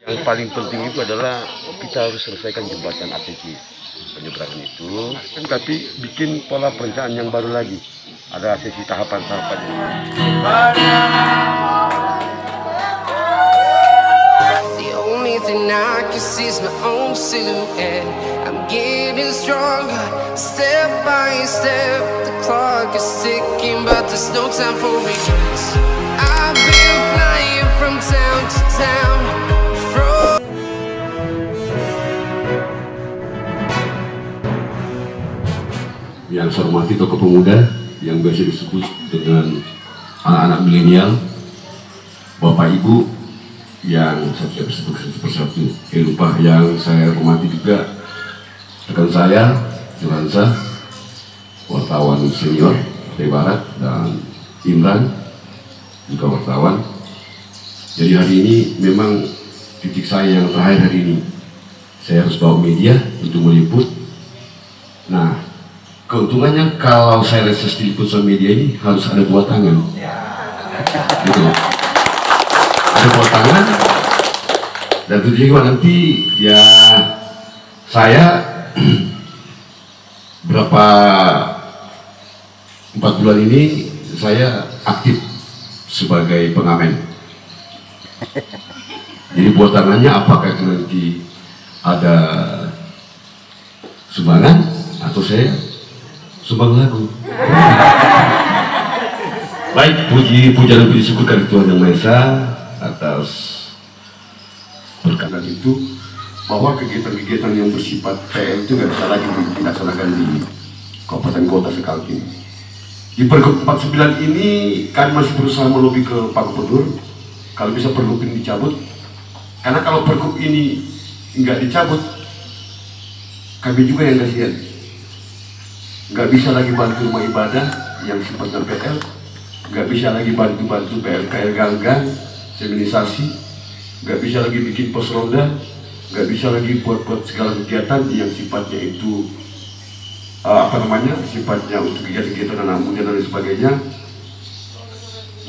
Yang paling penting itu adalah kita harus selesaikan jembatan ATC penyeberangan itu, tapi bikin pola perencanaan yang baru lagi. Ada sesi tahapan-tahapannya. The only thing I can see is my own silhouette. I'm getting stronger, step by step. The clock is ticking, but there's no time for regrets. I've been flying from town to town. Yang saya hormati tokoh pemuda yang biasa disebut dengan anak-anak milenial, bapak ibu yang saya tidak bisa sebut satu persatu, lupa yang saya hormati juga rekan saya, Johansa, wartawan senior dari Barat, dan Imran juga wartawan. Jadi hari ini memang titik saya yang terakhir hari ini. Saya harus bawa media untuk meliput. Nah, keuntungannya kalau saya reses diliput sama media ini harus ada buat tangan. Gitu. Ada buat tangan. Dan tujuan juga nanti ya saya berapa 4 bulan ini saya aktif sebagai pengamen. Jadi buat tangannya apakah nanti ada sumbangan atau saya sumbang lagu. Baik, puji dan puji syukur kepada Tuhan Yang Maha Esa atas berkat itu, bahwa kegiatan-kegiatan yang bersifat PL itu nggak bisa lagi dilaksanakan di kabupaten kota sekalipun ini. Di Pergub 49 ini kami masih berusaha melobi ke Pak Gubernur kalau bisa Pergub ini dicabut, karena kalau Pergub ini nggak dicabut kami juga yang kasihan. Nggak bisa lagi bantu rumah ibadah yang sifatnya PL, nggak bisa lagi bantu PLKL gang-gang, seminisasi, nggak bisa lagi bikin pos ronda, nggak bisa lagi buat segala kegiatan yang sifatnya itu sifatnya untuk kegiatan anak muda dan lain sebagainya.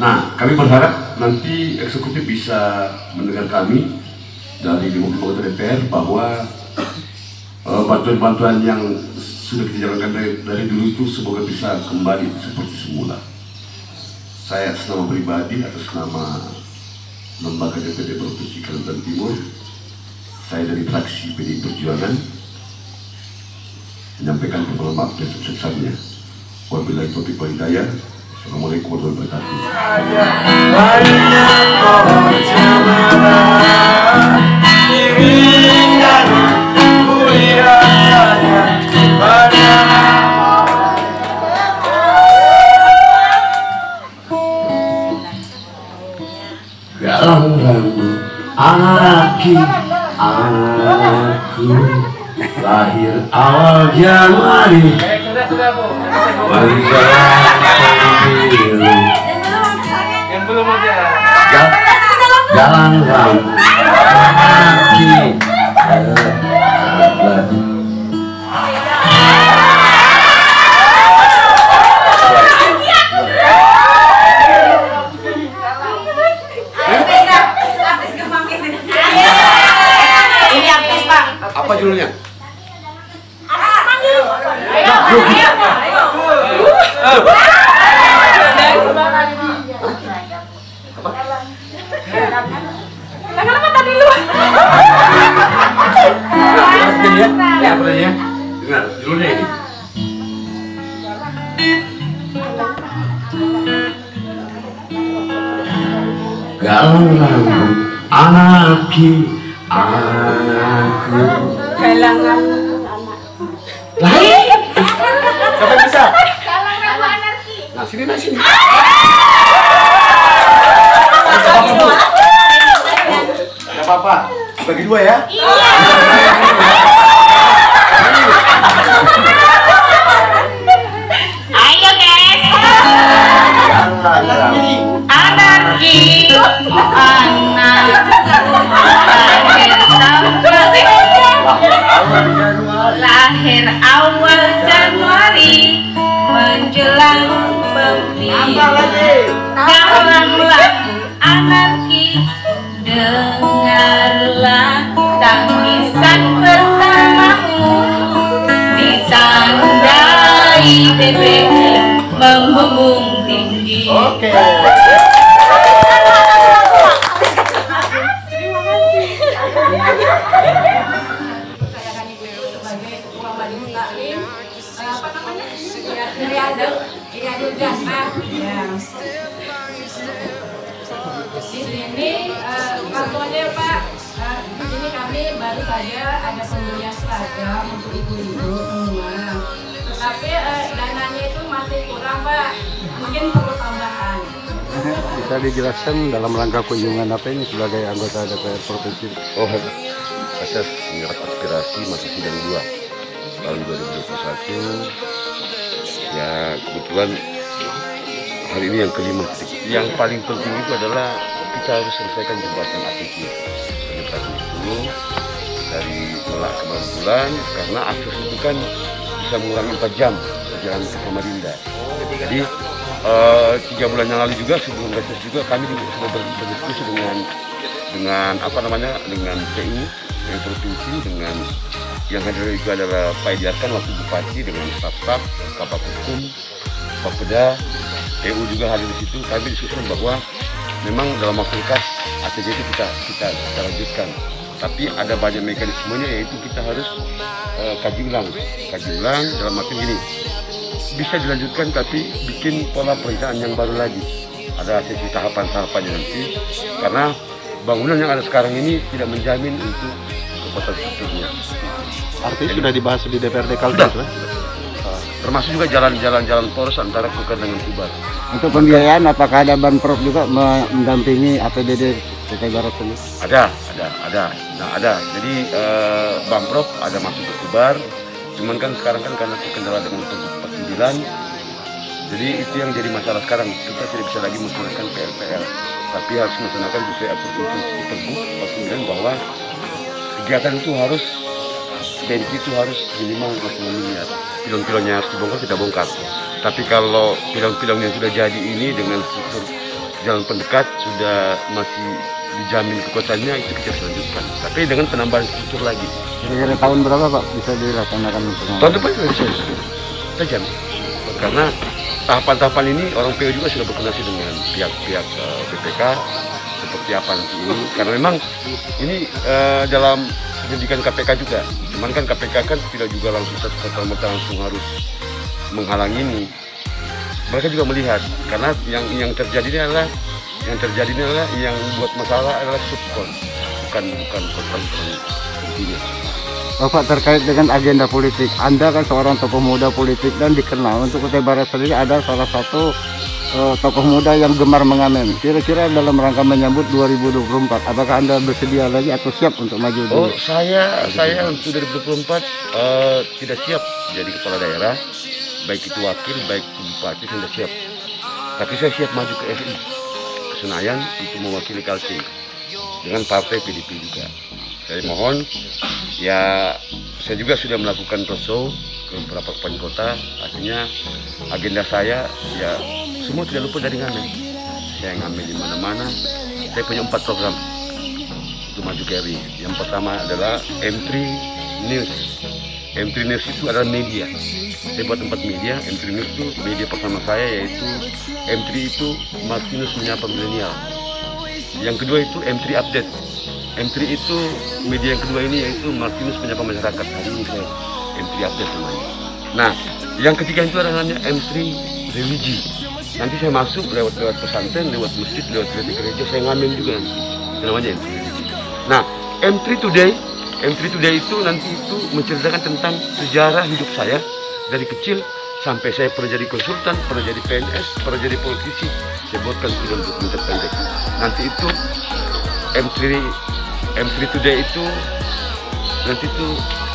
Nah, kami berharap nanti eksekutif bisa mendengar kami dari anggota DPR bahwa bantuan-bantuan yang sudah kita jalankan dari dulu itu semoga bisa kembali seperti semula. Saya atas nama pribadi, atas nama Lembaga DPD Provinsi Kalimantan Timur, saya dari fraksi PDI Perjuangan menyampaikan permohonan maaf dan sebesar-besarnya. Wabillahi taufiq wal hidayah. Assalamualaikum warahmatullahi wabarakatuh. Galang rambut anakku, lahir awal Januari, galang rambut anakku. Apa judulnya? Kenapa tadi lu? Ya, apa tadinya? Dengar, judulnya ini. Galang rambut anakku. Galangan Lain. Siapa yang bisa? galang rambut anarki. Nah, sini. Gak apa-apa, bagi dua ya. Ayo guys. Anarki. Lahir awal Januari menjelang pemilihan. Galang lagu anarki, dengarlah BBM membumbung tinggi. Oke. Di sini langsung aja ya Pak. Di sini kami baru saja ada pembelian seragam untuk ibu-ibu semua. Tetapi dananya itu masih kurang Pak. Mungkin perlu tambahan. Bisa dijelaskan dalam rangka kunjungan apa ini sebagai anggota DPR Provinsi? Oh, saya menyerap aspirasi masa sidang 2 tahun 2021. Ya kebetulan hari ini yang kelima. Yang paling penting itu adalah kita harus selesaikan jembatan ATC. Jembatan itu dari Melak ke Bangkulan, karena akses itu kan bisa mengurangi 4 jam perjalanan ke Samarinda. Jadi 3 bulan yang lalu juga sebelum reses juga kami juga sudah berdiskusi dengan apa namanya, dengan PU, dengan provinsi, dengan yang hadir itu adalah Pak Ediarkan waktu Bupati, dengan staf-staf, Kapak Hukum, Bapeda, PU juga hadir di situ. Kami diskusikan bahwa memang dalam waktu dekat ATC itu kita lanjutkan. Tapi ada banyak mekanismenya, yaitu kita harus kaji ulang dalam arti gini, bisa dilanjutkan tapi bikin pola perencanaan yang baru lagi. Ada sesi tahapan-tahapannya nanti, karena bangunan yang ada sekarang ini tidak menjamin untuk kekuatan strukturnya. Artinya sudah dibahas di DPRD Kaltim, Sudah. Termasuk juga jalan-jalan poros antara Kuker dengan Tubar. Untuk pembiayaan apakah ada Banprop juga mendampingi APBD Kutai Barat ini? Ada. Nah, ada. Jadi Banprop ada masuk ke Tubar. Cuman kan sekarang kan karena terkendala dengan Pergub 49. Jadi itu yang jadi masalah sekarang. Kita tidak bisa lagi melaksanakan PLPL. Tapi harus melaksanakan sesuai atur instruksi Pergub 49 bahwa kegiatan itu harus benci itu harus minimal 20 miliar. Pilon-pilonnya harus dibongkar, kita bongkar. Tapi kalau pilon-pilon yang sudah jadi ini dengan struktur jalan pendekat sudah masih dijamin kekuatannya, itu kita selanjutkan. Tapi dengan penambahan struktur lagi. Kira-kira tahun berapa Pak bisa dilaksanakan? Tahun depan sudah bisa. Kita jamin. Karena tahapan-tahapan ini orang PU juga sudah berkoordinasi dengan pihak-pihak BPK seperti apa nanti ini. Karena memang ini dalam pendidikan KPK juga. Cuman kan KPK kan tidak juga langsung serta-merta langsung harus menghalangi ini. Mereka juga melihat, karena yang terjadi ini adalah yang buat masalah adalah subkon, bukan korban intinya. Bapak, terkait dengan agenda politik, Anda kan seorang tokoh muda politik dan dikenal untuk Kutai Barat sendiri ada salah satu tokoh muda yang gemar mengamen. Kira-kira dalam rangka menyambut 2024, apakah Anda bersedia lagi atau siap untuk maju? Oh, saya untuk 2024 tidak siap jadi kepala daerah, baik itu wakil, baik itu bupati, saya tidak siap. Tapi saya siap maju ke FI, ke Senayan, itu mewakili Kaltim dengan partai PDP juga. Saya mohon, ya saya juga sudah melakukan roadshow ke beberapa kabupaten kota. Artinya agenda saya ya semua tidak luput dari ngamen. Saya ngamen di mana-mana. Saya punya 4 program untuk maju ke RI. Yang pertama adalah M3 News. M3 News itu adalah media. Saya buat 4 media. M3 News itu media pertama saya, yaitu M3 itu Martinus menyapa milenial. Yang kedua itu M3 Update. M3 itu media yang kedua ini, yaitu Martinus menyapa masyarakat. Hari ini saya M3 Update namanya. Nah, yang ketiga itu adalah namanya M3 Religi. Nanti saya masuk lewat pesantren, lewat masjid, lewat gereja, saya ngamen juga nanti. Itu namanya M3 Religi. Nah, M3 Today itu nanti itu menceritakan tentang sejarah hidup saya dari kecil sampai saya pernah jadi konsultan, pernah jadi PNS, pernah jadi politisi. Saya buatkan film dokumen pendek. Nanti itu M3 Today itu nanti itu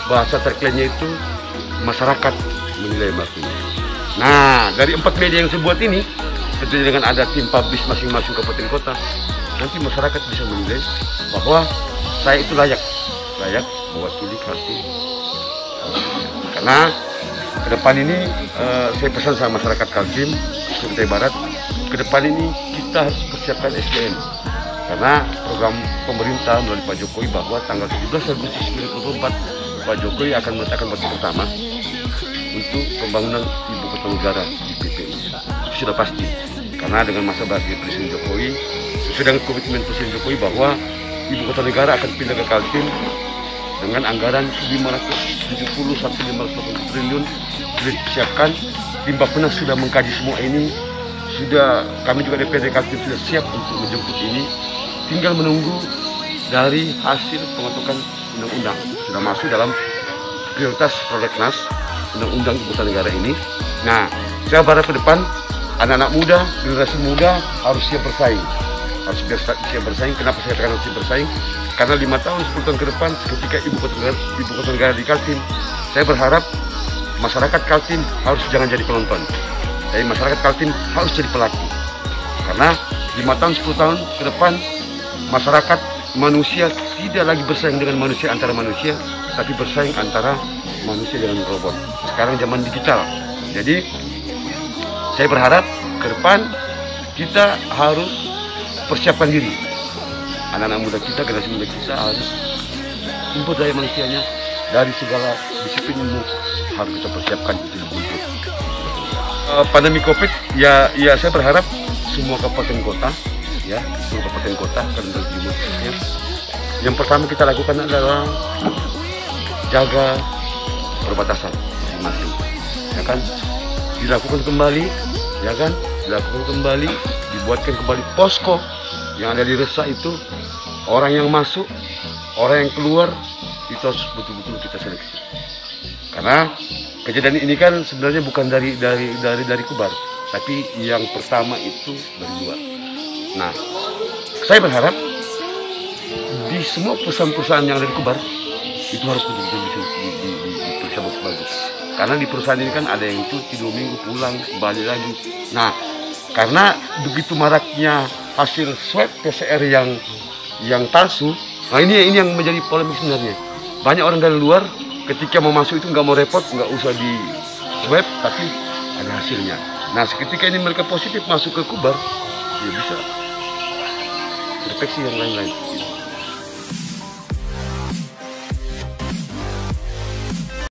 bahasa tagline-nya itu masyarakat menilai Martinus. Nah, dari 4 media yang saya buat ini, tentunya dengan ada tim publish masing-masing kabupaten kota, nanti masyarakat bisa menilai bahwa saya itu layak mewakili Kaltim. Karena ke depan ini saya pesan sama masyarakat Kaltim, Kutai Barat, ke depan ini kita harus persiapkan SDM. Karena program pemerintah melalui Pak Jokowi bahwa tanggal 17 Agustus 2024 Pak Jokowi akan meletakkan batu pertama untuk pembangunan ibu kota negara di PPI. Itu sudah pasti. Karena dengan masa bakti Presiden Jokowi, sesuai dengan komitmen Presiden Jokowi bahwa ibu kota negara akan pindah ke Kaltim dengan anggaran 570 sampai 580 triliun sudah disiapkan. Tim Bappenas sudah mengkaji semua ini. Sudah kami juga DPRD Kaltim sudah siap untuk menjemput ini. Tinggal menunggu dari hasil pengetukan undang-undang. Sudah masuk dalam prioritas prolegnas undang-undang ibu kota negara ini. Nah, saya berharap ke depan anak-anak muda, generasi muda harus siap bersaing. Harus siap bersaing. Kenapa saya katakan harus siap bersaing? Karena 5 tahun, 10 tahun ke depan, ketika ibu kota negara di Kaltim, saya berharap masyarakat Kaltim harus jangan jadi penonton. Tapi masyarakat Kaltim harus jadi pelaku. Karena 5 tahun, 10 tahun ke depan, masyarakat manusia tidak lagi bersaing dengan manusia antara manusia, tapi bersaing antara manusia dengan robot. Sekarang zaman digital. Jadi saya berharap ke depan kita harus persiapkan diri. Anak-anak muda kita, generasi muda kita harus sumber daya manusianya dari segala disiplin ilmu harus kita persiapkan itu untuk pandemi COVID. Ya saya berharap semua kabupaten kota, ya semua kabupaten kota Kalimantan Timur khususnya, yang pertama kita lakukan adalah jaga perbatasan masing-masing, ya kan, dilakukan kembali, ya kan, dilakukan kembali, dibuatkan kembali posko yang ada di Resa itu. Orang yang masuk, orang yang keluar itu harus betul-betul kita seleksi. Karena kejadian ini kan sebenarnya bukan dari Kubar, tapi yang pertama itu dari luar. Nah, saya berharap di semua perusahaan-perusahaan yang ada di Kubar itu harus betul-betul diperiksa bagus. Karena di perusahaan ini kan ada yang cuti 2 minggu pulang kembali lagi. Nah, karena begitu maraknya hasil swab PCR yang palsu, nah ini yang menjadi polemik sebenarnya. Banyak orang dari luar ketika mau masuk itu nggak mau repot, nggak usah di swab, tapi ada hasilnya. Nah, ketika ini mereka positif masuk ke Kubar, ya bisa terinfeksi yang lain-lain.